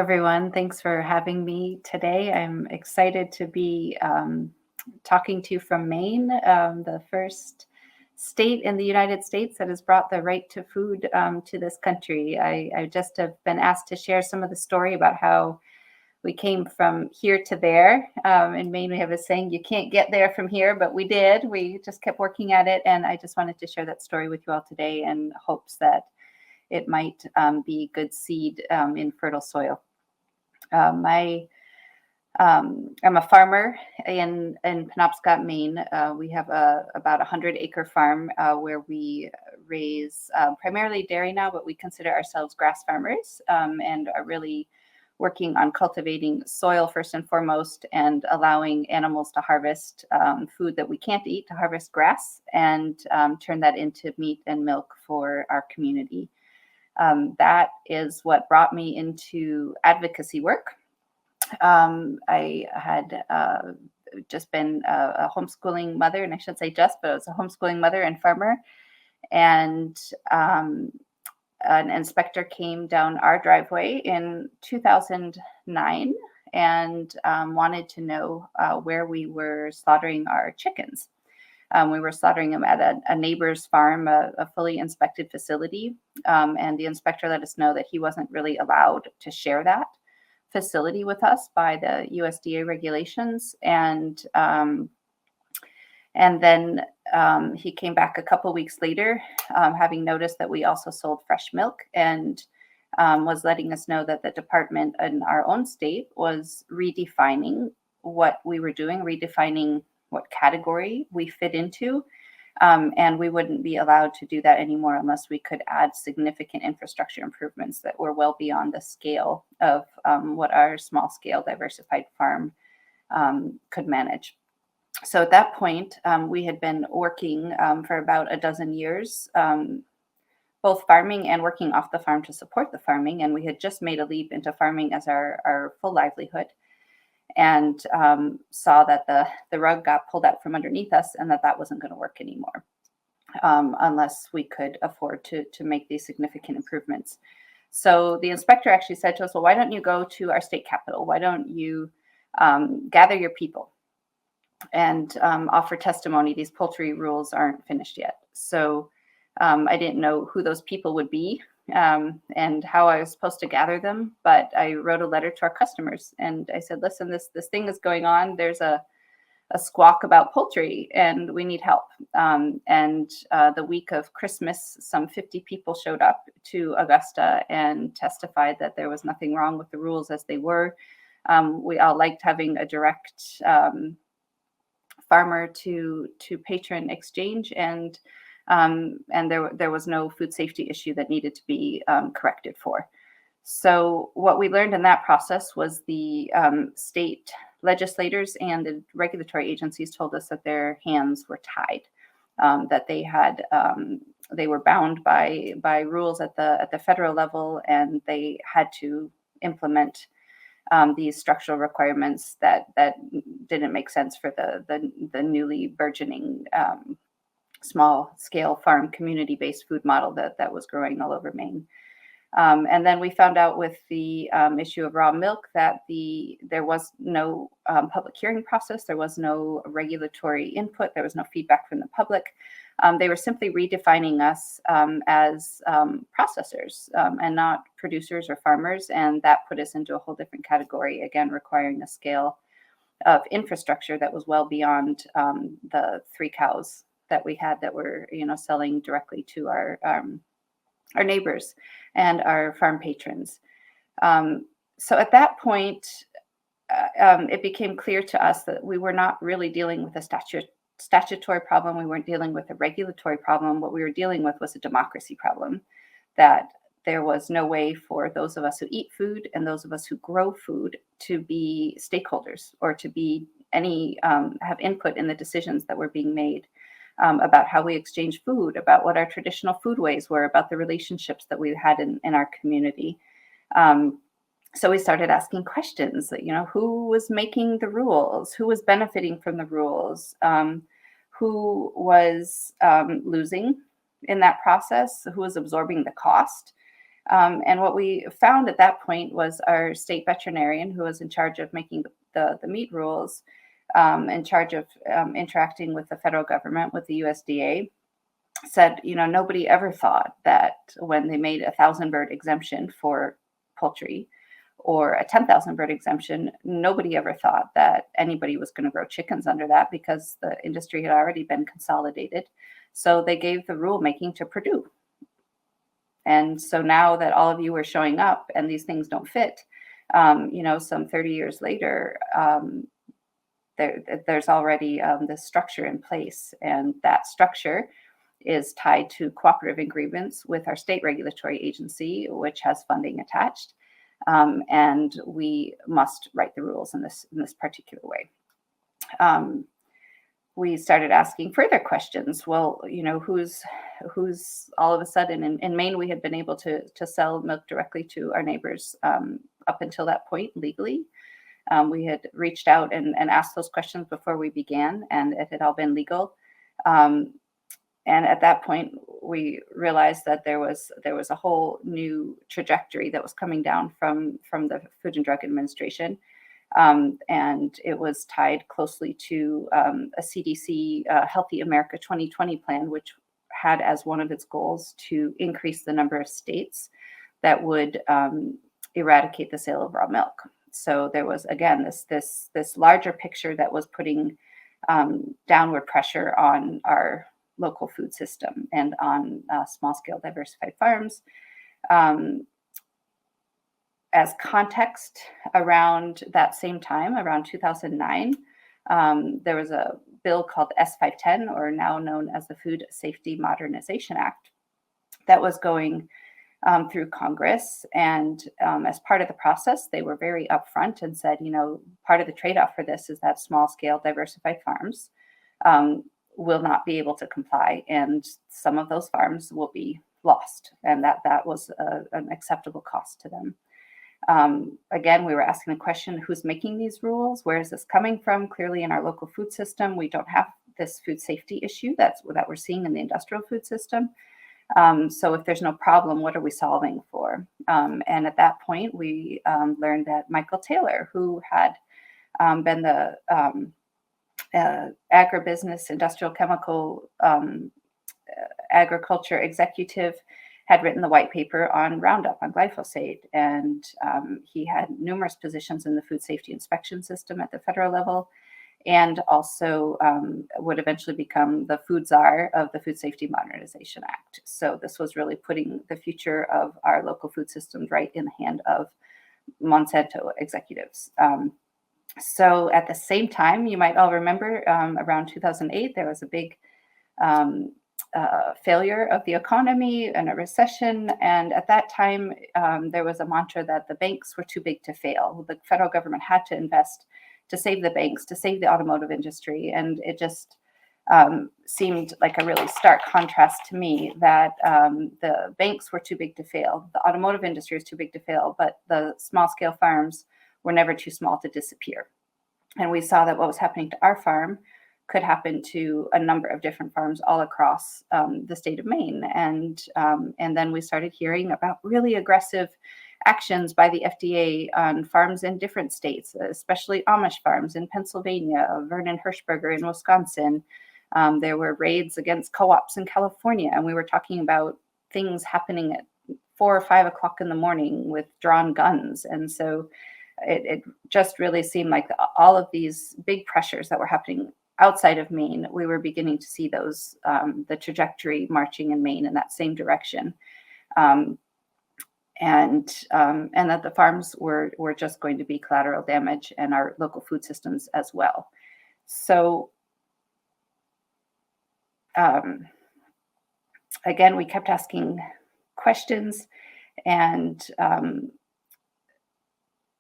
everyone. Thanks for having me today. I'm excited to be talking to you from Maine, the first state in the United States that has brought the right to food to this country. I just have been asked to share some of the story about how we came from here to there. In Maine, we have a saying, you can't get there from here, but we did. We just kept working at it. And I just wanted to share that story with you all today in hopes that it might be good seed in fertile soil. I'm a farmer in Penobscot, Maine. We have about 100-acre farm where we raise primarily dairy now, but we consider ourselves grass farmers and are really working on cultivating soil first and foremost and allowing animals to harvest food that we can't eat, to harvest grass and turn that into meat and milk for our community. That is what brought me into advocacy work. I had just been a homeschooling mother, and I shouldn't say just, but I was a homeschooling mother and farmer. And an inspector came down our driveway in 2009 and wanted to know where we were slaughtering our chickens. We were slaughtering them at a neighbor's farm, a fully inspected facility. And the inspector let us know that he wasn't really allowed to share that facility with us by the USDA regulations. And then he came back a couple weeks later, having noticed that we also sold fresh milk, and was letting us know that the department in our own state was redefining what we were doing, redefining what category we fit into. And we wouldn't be allowed to do that anymore unless we could add significant infrastructure improvements that were well beyond the scale of what our small scale diversified farm could manage. So at that point, we had been working for about a dozen years, both farming and working off the farm to support the farming. And we had just made a leap into farming as our full livelihood, and saw that the rug got pulled out from underneath us, and that wasn't going to work anymore unless we could afford to make these significant improvements. So the inspector actually said to us, well, why don't you go to our state capitol? Why don't you gather your people and offer testimony? These poultry rules aren't finished yet. So I didn't know who those people would be and how I was supposed to gather them, but I wrote a letter to our customers and I said, listen, this thing is going on. There's a squawk about poultry and we need help. And the week of Christmas, some 50 people showed up to Augusta and testified that there was nothing wrong with the rules as they were. We all liked having a direct farmer to patron exchange, and there was no food safety issue that needed to be corrected for. So what we learned in that process was the state legislators and the regulatory agencies told us that their hands were tied, that they were bound by rules at the federal level, and they had to implement these structural requirements that didn't make sense for the newly burgeoning small scale farm community-based food model that was growing all over Maine. And then we found out with the issue of raw milk that there was no public hearing process, there was no regulatory input, there was no feedback from the public. They were simply redefining us as processors and not producers or farmers, and that put us into a whole different category, again requiring a scale of infrastructure that was well beyond the 3 cows that we had that were selling directly to our neighbors and our farm patrons. So at that point, it became clear to us that we were not really dealing with a statutory problem. We weren't dealing with a regulatory problem. What we were dealing with was a democracy problem, that there was no way for those of us who eat food and those of us who grow food to be stakeholders or to be have input in the decisions that were being made. About how we exchange food, about what our traditional foodways were, about the relationships that we had in our community. So we started asking questions, who was making the rules, who was benefiting from the rules, who was losing in that process, who was absorbing the cost, And what we found at that point was our state veterinarian, who was in charge of making the meat rules, in charge of interacting with the federal government, with the USDA, said, nobody ever thought that when they made 1,000 bird exemption for poultry or a 10,000 bird exemption, nobody ever thought that anybody was going to grow chickens under that, because the industry had already been consolidated. So they gave the rulemaking to Purdue. And so now that all of you are showing up and these things don't fit, some 30 years later, there's already this structure in place. And that structure is tied to cooperative agreements with our state regulatory agency, which has funding attached. And we must write the rules in this particular way. We started asking further questions. Well, who's all of a sudden in Maine, we had been able to sell milk directly to our neighbors up until that point legally. We had reached out and asked those questions before we began, and it had all been legal. And at that point, we realized that there was a whole new trajectory that was coming down from the Food and Drug Administration. And it was tied closely to a CDC Healthy America 2020 plan, which had as one of its goals to increase the number of states that would eradicate the sale of raw milk. So there was, again, this larger picture that was putting downward pressure on our local food system and on small-scale diversified farms. As context, around that same time, around 2009, there was a bill called S510, or now known as the Food Safety Modernization Act, that was going through Congress. And as part of the process, they were very upfront and said, part of the trade-off for this is that small-scale diversified farms will not be able to comply, and some of those farms will be lost, and that was an acceptable cost to them. Again, we were asking the question, who's making these rules? Where is this coming from? Clearly in our local food system, we don't have this food safety issue that we're seeing in the industrial food system. So if there's no problem, what are we solving for? And at that point, we learned that Michael Taylor, who had been the agribusiness, industrial chemical, agriculture executive, had written the white paper on Roundup, on glyphosate. And he had numerous positions in the food safety inspection system at the federal level, and also would eventually become the food czar of the Food Safety Modernization Act. So this was really putting the future of our local food systems right in the hand of Monsanto executives. So at the same time, you might all remember around 2008, there was a big failure of the economy and a recession. And at that time, there was a mantra that the banks were too big to fail. The federal government had to invest to save the banks, to save the automotive industry. And it just seemed like a really stark contrast to me that the banks were too big to fail. The automotive industry was too big to fail, but the small scale farms were never too small to disappear. And we saw that what was happening to our farm could happen to a number of different farms all across the state of Maine. And then we started hearing about really aggressive actions by the FDA on farms in different states, especially Amish farms in Pennsylvania, Vernon Hirschberger in Wisconsin. There were raids against co-ops in California, and we were talking about things happening at 4 or 5 o'clock in the morning with drawn guns. And so it just really seemed like all of these big pressures that were happening outside of Maine, we were beginning to see those, the trajectory marching in Maine in that same direction. And that the farms were just going to be collateral damage, and our local food systems as well. So again, we kept asking questions, and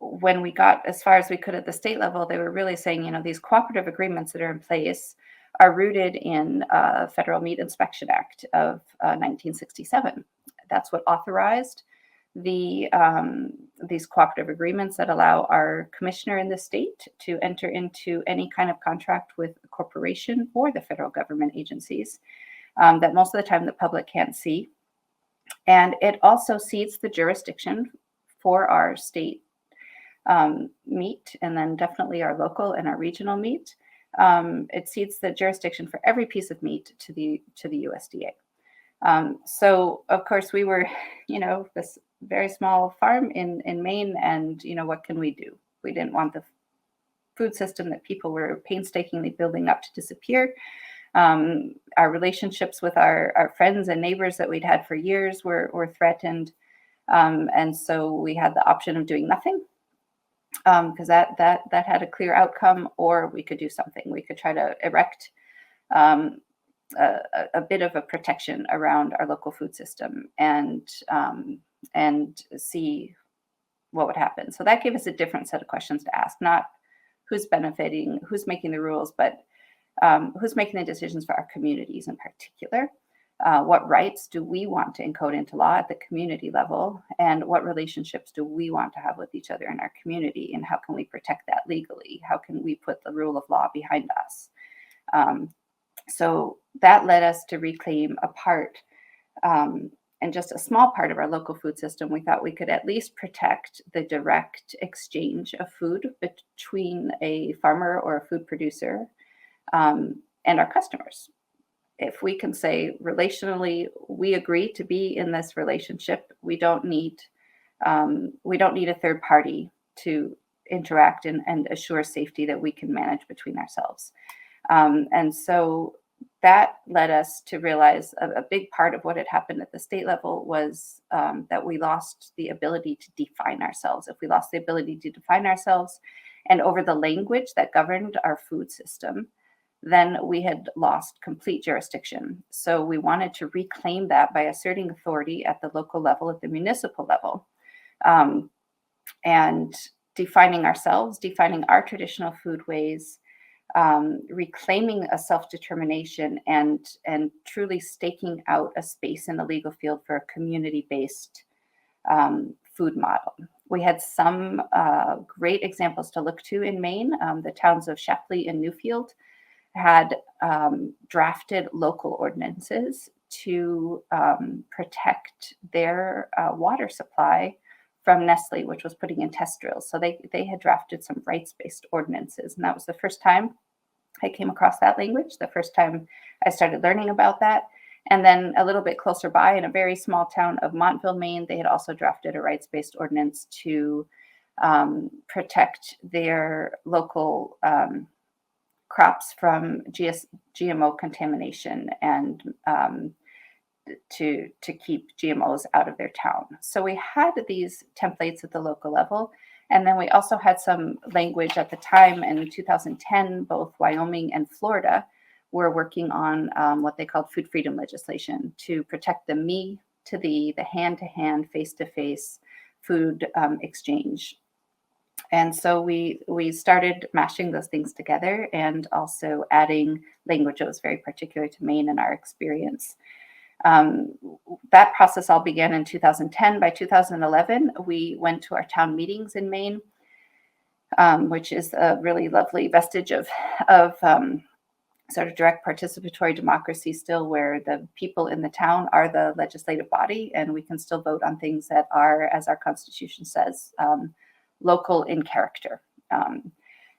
when we got as far as we could at the state level, they were really saying, these cooperative agreements that are in place are rooted in Federal Meat Inspection Act of 1967. That's what authorized these cooperative agreements that allow our commissioner in the state to enter into any kind of contract with a corporation or the federal government agencies that most of the time the public can't see. And it also cedes the jurisdiction for our state meat, and then definitely our local and our regional meat. It cedes the jurisdiction for every piece of meat to the USDA. So of course we were, this very small farm in Maine, and what can we do? We didn't want the food system that people were painstakingly building up to disappear. Our relationships with our friends and neighbors that we'd had for years were threatened. And so we had the option of doing nothing, because that had a clear outcome, or we could do something. We could try to erect a bit of a protection around our local food system and see what would happen. So that gave us a different set of questions to ask, not who's benefiting, who's making the rules, but who's making the decisions for our communities in particular. What rights do we want to encode into law at the community level, and what relationships do we want to have with each other in our community, and how can we protect that legally? How can we put the rule of law behind us? So that led us to reclaim a part, and just a small part of our local food system. We thought we could at least protect the direct exchange of food between a farmer or a food producer and our customers. If we can say relationally, we agree to be in this relationship, we don't need a third party to interact and assure safety that we can manage between ourselves. And so that led us to realize a big part of what had happened at the state level was that we lost the ability to define ourselves. If we lost the ability to define ourselves and over the language that governed our food system, then we had lost complete jurisdiction. So we wanted to reclaim that by asserting authority at the local level, at the municipal level, and defining ourselves, defining our traditional foodways, reclaiming a self-determination, and truly staking out a space in the legal field for a community-based food model. We had some great examples to look to in Maine. The towns of Shepley and Newfield had drafted local ordinances to protect their water supply from Nestle, which was putting in test drills. So they had drafted some rights-based ordinances, and that was the first time I came across that language, the first time I started learning about that. And then a little bit closer by, in a very small town of Montville, Maine, they had also drafted a rights-based ordinance to protect their local crops from GMO contamination, and to keep GMOs out of their town. So we had these templates at the local level. And then we also had some language at the time. In 2010, both Wyoming and Florida were working on what they called food freedom legislation to protect the me to the hand-to-hand, face-to-face food exchange. And so we started mashing those things together and also adding language that was very particular to Maine and our experience. That process all began in 2010. By 2011, we went to our town meetings in Maine, which is a really lovely vestige of sort of direct participatory democracy still, where the people in the town are the legislative body, and we can still vote on things that are, as our Constitution says, local in character.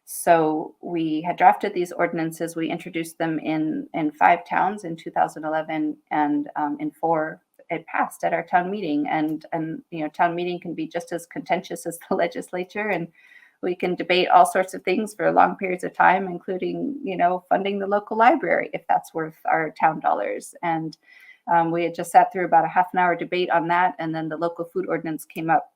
So we had drafted these ordinances. We introduced them in 5 towns in 2011, and in 4 it passed at our town meeting. And town meeting can be just as contentious as the legislature, and we can debate all sorts of things for long periods of time, including funding the local library if that's worth our town dollars. And we had just sat through about a half an hour debate on that, and then the local food ordinance came up.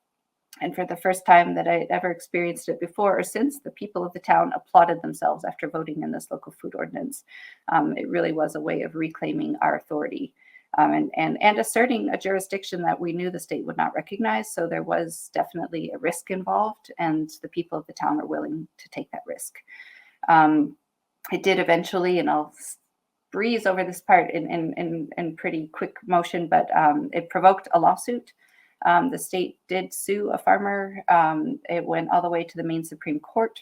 And for the first time that I had ever experienced it before or since, the people of the town applauded themselves after voting in this local food ordinance. It really was a way of reclaiming our authority, and asserting a jurisdiction that we knew the state would not recognize. So there was definitely a risk involved, and the people of the town were willing to take that risk. It did eventually, and I'll breeze over this part in pretty quick motion, but it provoked a lawsuit. The state did sue a farmer. It went all the way to the Maine Supreme Court.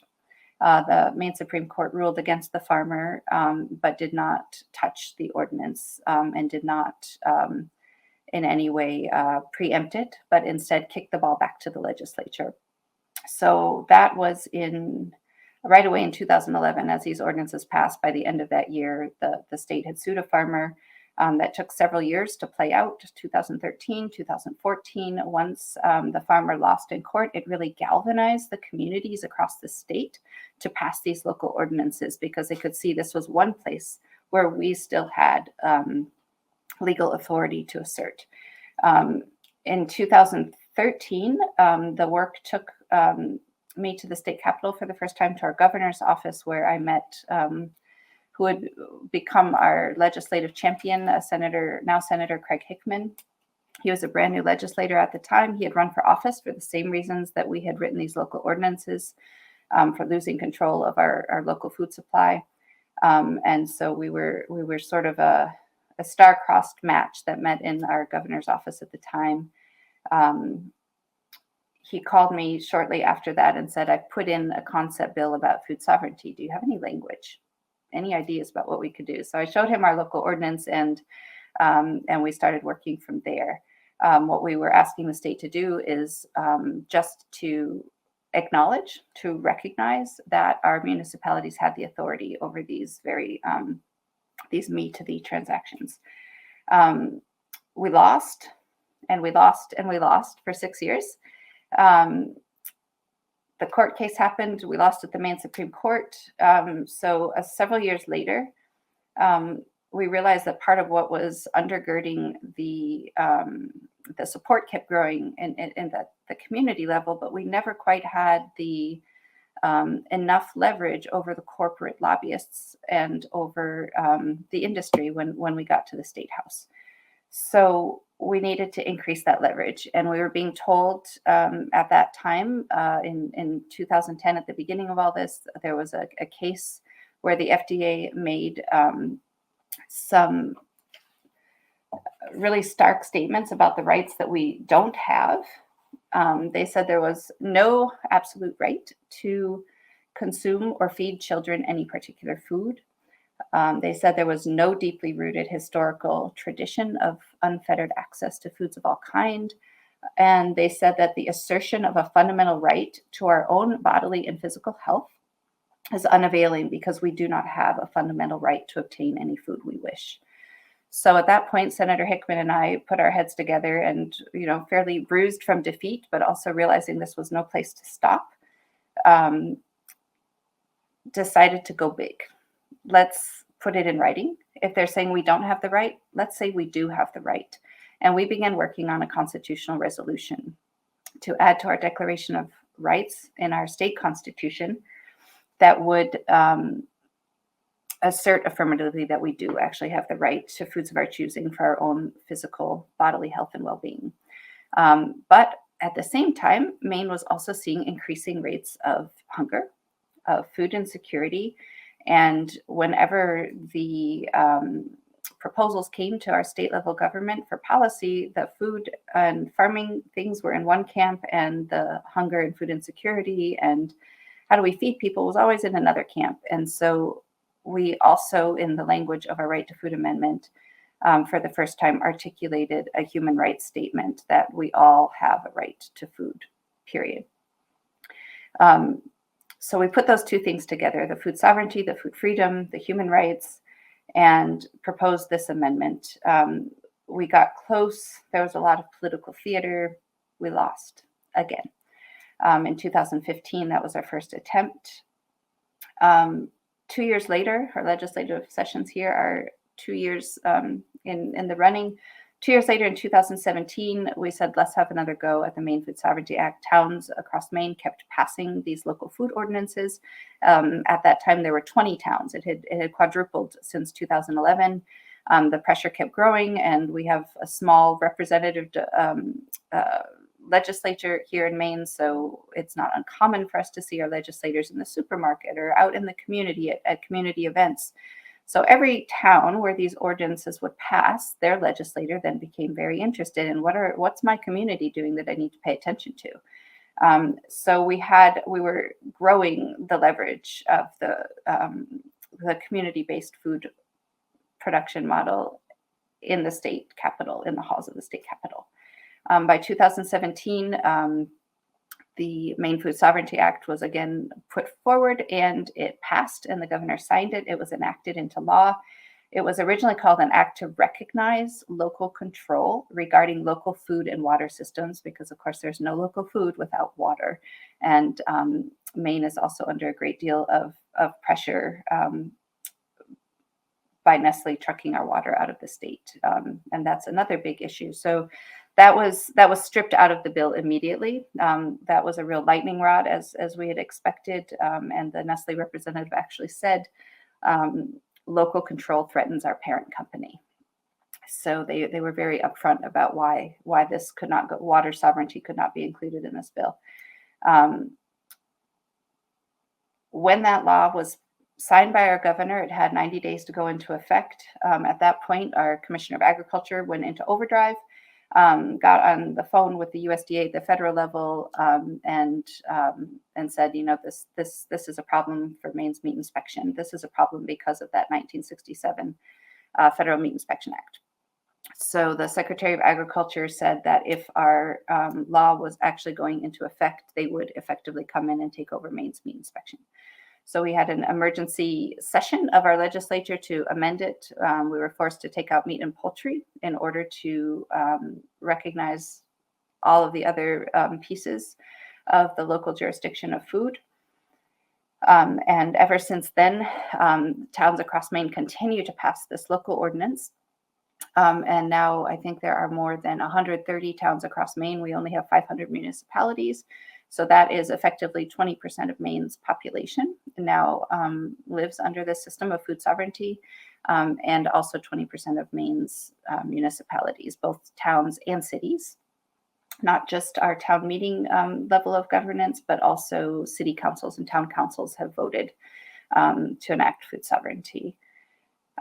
The Maine Supreme Court ruled against the farmer, but did not touch the ordinance, and did not in any way preempt it, but instead kick the ball back to the legislature. So that was right away in 2011, as these ordinances passed. By the end of that year, the state had sued a farmer. That took several years to play out, 2013, 2014. Once the farmer lost in court, it really galvanized the communities across the state to pass these local ordinances, because they could see this was one place where we still had legal authority to assert. In 2013, the work took me to the state capitol for the first time, to our governor's office, where I met who had become our legislative champion, now Senator Craig Hickman. He was a brand new legislator at the time. He had run for office for the same reasons that we had written these local ordinances, for losing control of our local food supply. And so we were sort of a star-crossed match that met in our governor's office at the time. He called me shortly after that and said, "I've put in a concept bill about food sovereignty. Do you have any language? Any ideas about what we could do?" So I showed him our local ordinance, and we started working from there. What we were asking the state to do is just to acknowledge, to recognize that our municipalities had the authority over these these me to thee transactions. We lost, and we lost, and we lost for 6 years. The court case happened. We lost at the Maine Supreme Court. So several years later, we realized that part of what was undergirding the support kept growing in the community level, but we never quite had the enough leverage over the corporate lobbyists and over the industry when we got to the State House. So we needed to increase that leverage. And we were being told at that time, in 2010, at the beginning of all this, there was a case where the FDA made some really stark statements about the rights that we don't have. They said there was no absolute right to consume or feed children any particular food. They said there was no deeply rooted historical tradition of unfettered access to foods of all kind. And they said that the assertion of a fundamental right to our own bodily and physical health is unavailing, because we do not have a fundamental right to obtain any food we wish. So at that point, Senator Hickman and I put our heads together, and, fairly bruised from defeat, but also realizing this was no place to stop, decided to go big. Let's put it in writing. If they're saying we don't have the right, let's say we do have the right. And we began working on a constitutional resolution to add to our Declaration of Rights in our state constitution that would assert affirmatively that we do actually have the right to foods of our choosing for our own physical bodily health and well-being. But at the same time, Maine was also seeing increasing rates of hunger, of food insecurity. And whenever the proposals came to our state level government for policy, the food and farming things were in one camp, and the hunger and food insecurity and how do we feed people was always in another camp. And so we also, in the language of our Right to Food Amendment, for the first time articulated a human rights statement that we all have a right to food, period. So we put those two things together, the food sovereignty, the food freedom, the human rights, and proposed this amendment. We got close. There was a lot of political theater. We lost again. In 2015, that was our first attempt. 2 years later, our legislative sessions here are 2 years in the running. 2 years later, in 2017, we said, let's have another go at the Maine Food Sovereignty Act. Towns across Maine kept passing these local food ordinances. At that time, there were 20 towns. It had quadrupled since 2011. The pressure kept growing, and we have a small representative legislature here in Maine, so it's not uncommon for us to see our legislators in the supermarket or out in the community at community events. So every town where these ordinances would pass, their legislator then became very interested in what's my community doing that I need to pay attention to. So we were growing the leverage of the community-based food production model in the state capitol, in the halls of the state capitol. By 2017, the Maine Food Sovereignty Act was again put forward, and it passed, and the governor signed it. It was enacted into law. It was originally called an act to recognize local control regarding local food and water systems, because of course there's no local food without water. And Maine is also under a great deal of pressure by Nestle trucking our water out of the state. And that's another big issue. So that was stripped out of the bill immediately. That was a real lightning rod, as we had expected. And the Nestle representative actually said, local control threatens our parent company. So they were very upfront about why this could not go, water sovereignty could not be included in this bill. When that law was signed by our governor, it had 90 days to go into effect. At that point, our Commissioner of Agriculture went into overdrive, got on the phone with the USDA at the federal level, and said, this is a problem for Maine's meat inspection. This is a problem because of that 1967 Federal Meat Inspection Act. So the Secretary of Agriculture said that if our law was actually going into effect, they would effectively come in and take over Maine's meat inspection. So we had an emergency session of our legislature to amend it. We were forced to take out meat and poultry in order to recognize all of the other pieces of the local jurisdiction of food. And ever since then, towns across Maine continue to pass this local ordinance. And now I think there are more than 130 towns across Maine. We only have 500 municipalities. So that is effectively 20% of Maine's population now lives under this system of food sovereignty, and also 20% of Maine's municipalities, both towns and cities, not just our town meeting level of governance, but also city councils and town councils have voted to enact food sovereignty.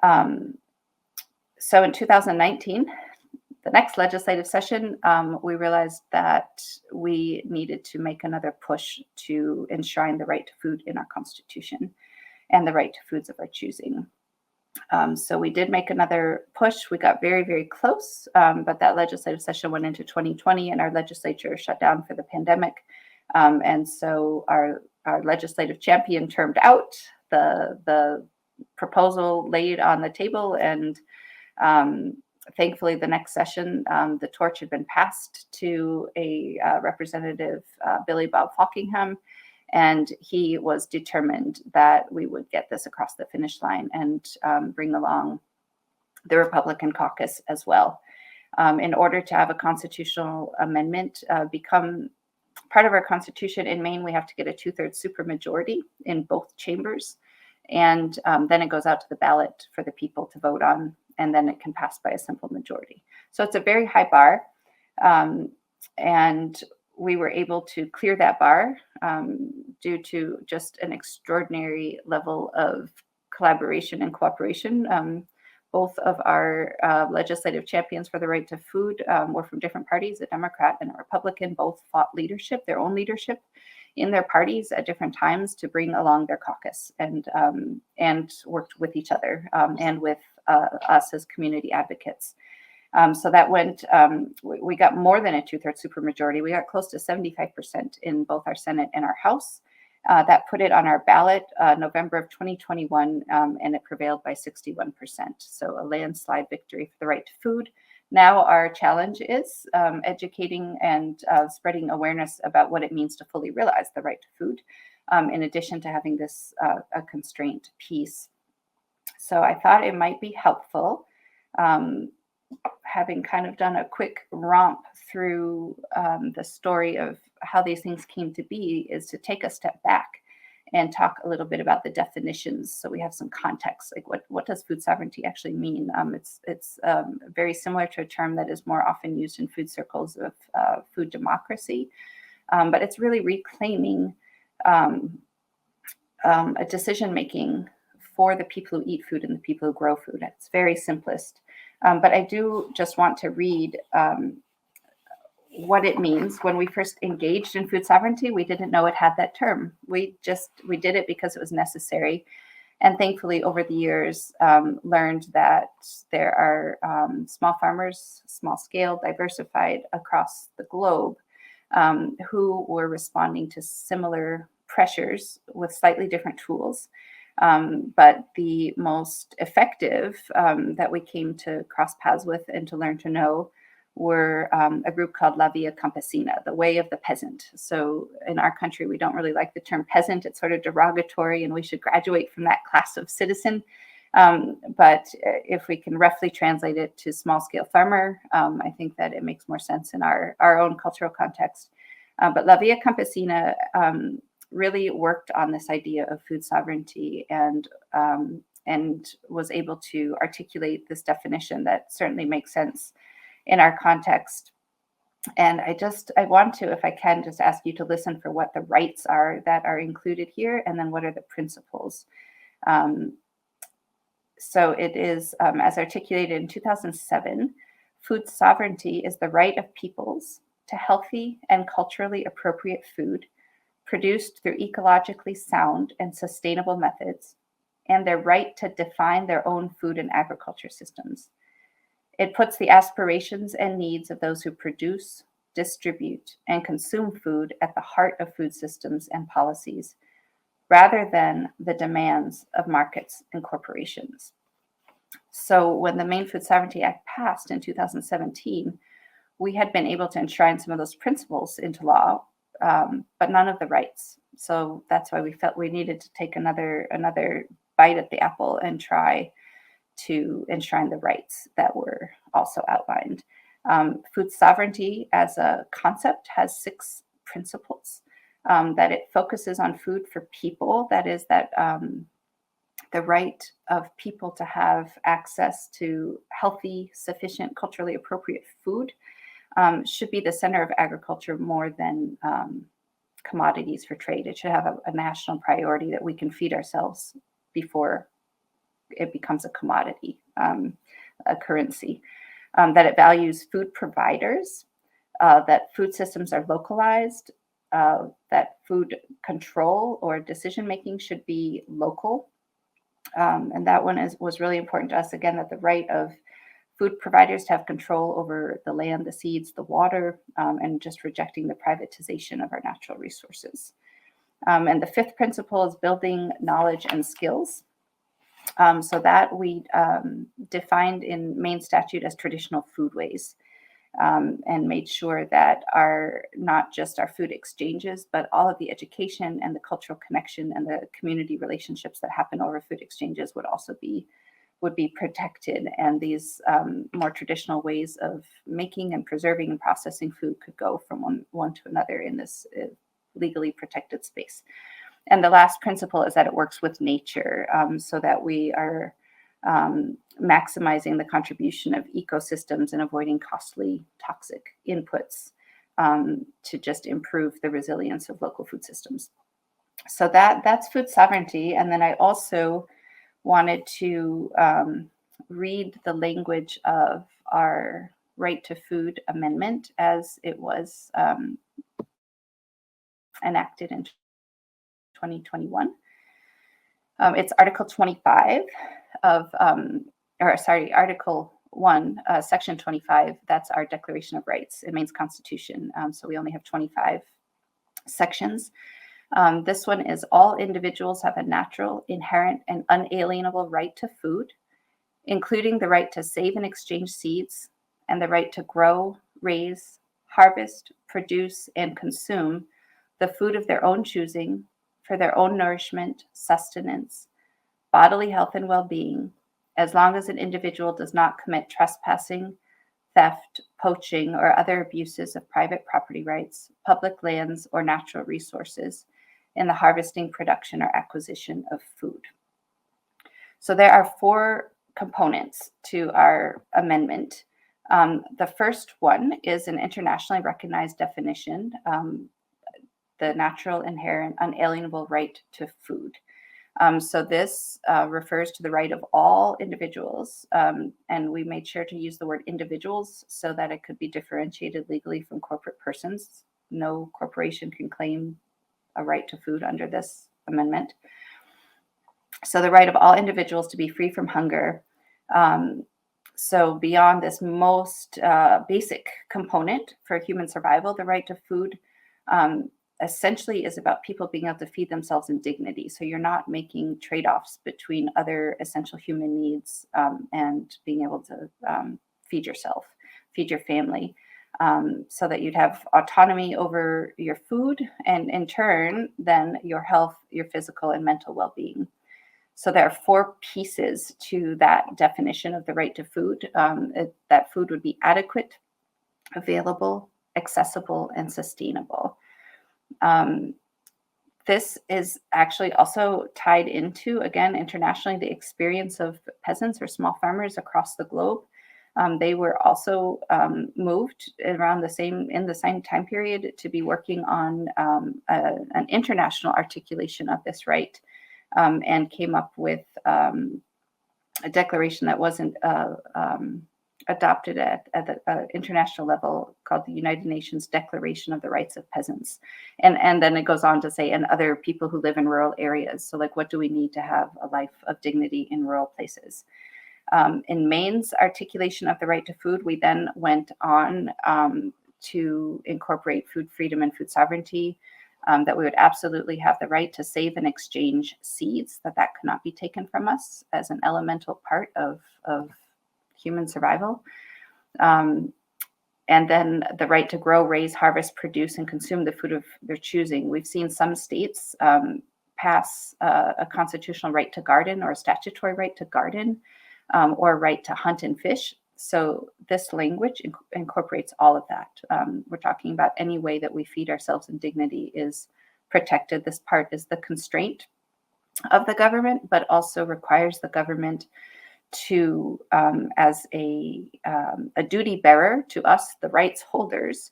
So in 2019, the next legislative session, we realized that we needed to make another push to enshrine the right to food in our Constitution and the right to foods of our choosing. So we did make another push. We got very, very close, but that legislative session went into 2020 and our legislature shut down for the pandemic. And so our legislative champion termed out the proposal laid on the table, and thankfully, the next session, the torch had been passed to a representative, Billy Bob Falkingham, and he was determined that we would get this across the finish line and bring along the Republican caucus as well. In order to have a constitutional amendment become part of our Constitution in Maine, we have to get a 2/3 supermajority in both chambers, and then it goes out to the ballot for the people to vote on, and then it can pass by a simple majority. So it's a very high bar, and we were able to clear that bar due to just an extraordinary level of collaboration and cooperation. Both of our legislative champions for the right to food were from different parties. A Democrat and a Republican both fought their own leadership in their parties at different times to bring along their caucus, and worked with each other and with us as community advocates. So that went, we got more than a 2/3 supermajority. We got close to 75% in both our Senate and our House. That put it on our ballot November of 2021, and it prevailed by 61%. So a landslide victory for the right to food. Now our challenge is educating and spreading awareness about what it means to fully realize the right to food, in addition to having this a constraint piece. So I thought it might be helpful, having kind of done a quick romp through the story of how these things came to be, is to take a step back and talk a little bit about the definitions, so we have some context. Like what does food sovereignty actually mean? It's very similar to a term that is more often used in food circles of food democracy, but it's really reclaiming a decision making for the people who eat food and the people who grow food. It's very simplest, but I do just want to read what it means. When we first engaged in food sovereignty, we didn't know it had that term. We did it because it was necessary. And thankfully, over the years, learned that there are small farmers, small scale, diversified across the globe, who were responding to similar pressures with slightly different tools. But the most effective that we came to cross paths with and to learn to know were a group called La Via Campesina, the way of the peasant. So in our country, we don't really like the term peasant. It's sort of derogatory, and we should graduate from that class of citizen. But if we can roughly translate it to small-scale farmer, I think that it makes more sense in our own cultural context. But La Via Campesina really worked on this idea of food sovereignty and was able to articulate this definition that certainly makes sense in our context. And I want to, if I can, just ask you to listen for what the rights are that are included here, and then what are the principles. So it is, as articulated in 2007, food sovereignty is the right of peoples to healthy and culturally appropriate food produced through ecologically sound and sustainable methods, and their right to define their own food and agriculture systems. It puts the aspirations and needs of those who produce, distribute, and consume food at the heart of food systems and policies, rather than the demands of markets and corporations. So when the Maine Food Sovereignty Act passed in 2017, we had been able to enshrine some of those principles into law, but none of the rights. So that's why we felt we needed to take another bite at the apple and try to enshrine the rights that were also outlined. Food sovereignty as a concept has 6 principles. That it focuses on food for people. That is that the right of people to have access to healthy, sufficient, culturally appropriate food should be the center of agriculture more than commodities for trade. It should have a national priority that we can feed ourselves before it becomes a commodity, a currency. That it values food providers, that food systems are localized, that food control or decision-making should be local. And that one was really important to us, again, that the right of food providers to have control over the land, the seeds, the water, and just rejecting the privatization of our natural resources. And the 5th principle is building knowledge and skills. So that we defined in Maine statute as traditional foodways, and made sure that not just our food exchanges, but all of the education and the cultural connection and the community relationships that happen over food exchanges would be protected. And these more traditional ways of making and preserving and processing food could go from one to another in this legally protected space. And the last principle is that it works with nature, so that we are maximizing the contribution of ecosystems and avoiding costly toxic inputs to just improve the resilience of local food systems. So that's food sovereignty. And then I also wanted to read the language of our Right to Food Amendment as it was enacted in 2021. It's Article 25 of, Article 1, Section 25. That's our Declaration of Rights in Maine's Constitution. So we only have 25 sections. This one is all individuals have a natural, inherent, and unalienable right to food, including the right to save and exchange seeds and the right to grow, raise, harvest, produce, and consume the food of their own choosing for their own nourishment, sustenance, bodily health, and well-being, as long as an individual does not commit trespassing, theft, poaching, or other abuses of private property rights, public lands, or natural resources in the harvesting, production, or acquisition of food. So there are 4 components to our amendment. The first one is an internationally recognized definition, the natural, inherent, unalienable right to food. So this refers to the right of all individuals, and we made sure to use the word individuals so that it could be differentiated legally from corporate persons. No corporation can claim a right to food under this amendment. So the right of all individuals to be free from hunger. Um, so beyond this most basic component for human survival, the right to food um, essentially is about people being able to feed themselves in dignity. So you're not making trade-offs between other essential human needs and being able to feed yourself, feed your family, so that you'd have autonomy over your food and in turn, then your health, your physical and mental well-being. So there are four pieces to that definition of the right to food. That food would be adequate, available, accessible, and sustainable. Um, this is actually also tied into, again, internationally, the experience of peasants or small farmers across the globe. They were also moved around in the same time period to be working on an international articulation of this right, and came up with a declaration that wasn't adopted at the international level, called the United Nations Declaration of the Rights of Peasants. And then it goes on to say, and other people who live in rural areas. So like, what do we need to have a life of dignity in rural places? In Maine's articulation of the right to food, we then went on to incorporate food freedom and food sovereignty, that we would absolutely have the right to save and exchange seeds, that could not be taken from us as an elemental part of human survival. And then the right to grow, raise, harvest, produce, and consume the food of their choosing. We've seen some states pass a constitutional right to garden or a statutory right to garden, or a right to hunt and fish. So this language incorporates all of that. We're talking about any way that we feed ourselves in dignity is protected. This part is the constraint of the government, but also requires the government to, as a duty bearer to us, the rights holders,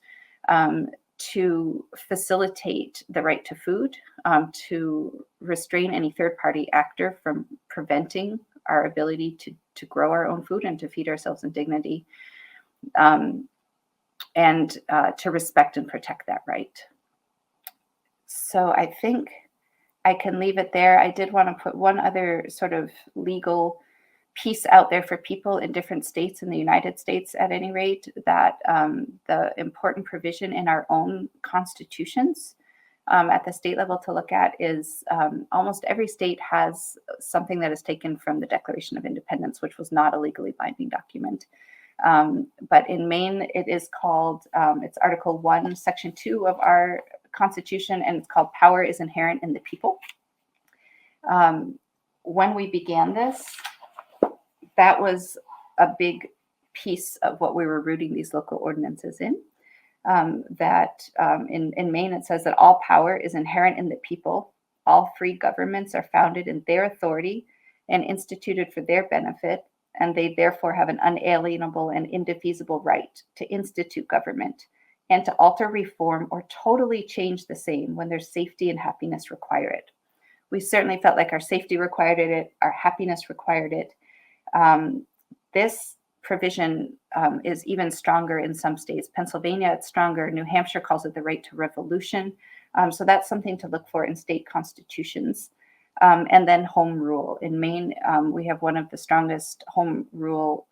to facilitate the right to food, to restrain any third-party actor from preventing our ability to grow our own food and to feed ourselves in dignity, and to respect and protect that right. So I think I can leave it there. I did want to put one other sort of legal piece out there for people in different states in the United States, at any rate, that the important provision in our own constitutions at the state level to look at is almost every state has something that is taken from the Declaration of Independence, which was not a legally binding document. But in Maine, it is called, it's Article 1, Section 2 of our Constitution, and it's called Power is Inherent in the People. When we began this, that was a big piece of what we were rooting these local ordinances in. In Maine, it says that all power is inherent in the people. All free governments are founded in their authority and instituted for their benefit, and they therefore have an unalienable and indefeasible right to institute government and to alter, reform, or totally change the same when their safety and happiness require it. We certainly felt like our safety required it, our happiness required it. This provision is even stronger in some states. Pennsylvania, it's stronger. New Hampshire calls it the right to revolution. So that's something to look for in state constitutions. And then home rule. In Maine, we have one of the strongest home rule,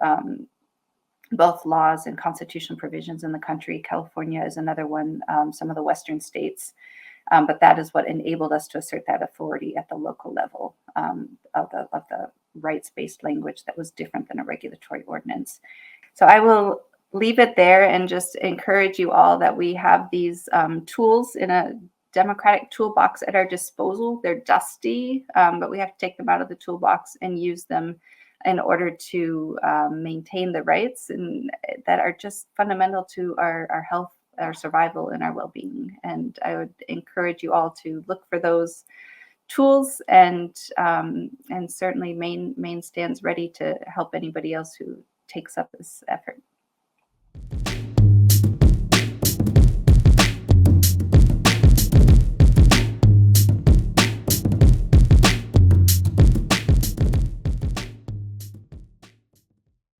both laws and constitutional provisions in the country. California is another one, some of the Western states. But that is what enabled us to assert that authority at the local level, of the rights-based language that was different than a regulatory ordinance. So I will leave it there and just encourage you all that we have these tools in a democratic toolbox at our disposal. They're dusty, but we have to take them out of the toolbox and use them in order to maintain the rights and that are just fundamental to our health, our survival, and our well-being. And I would encourage you all to look for those tools, and certainly Maine stands ready to help anybody else who takes up this effort.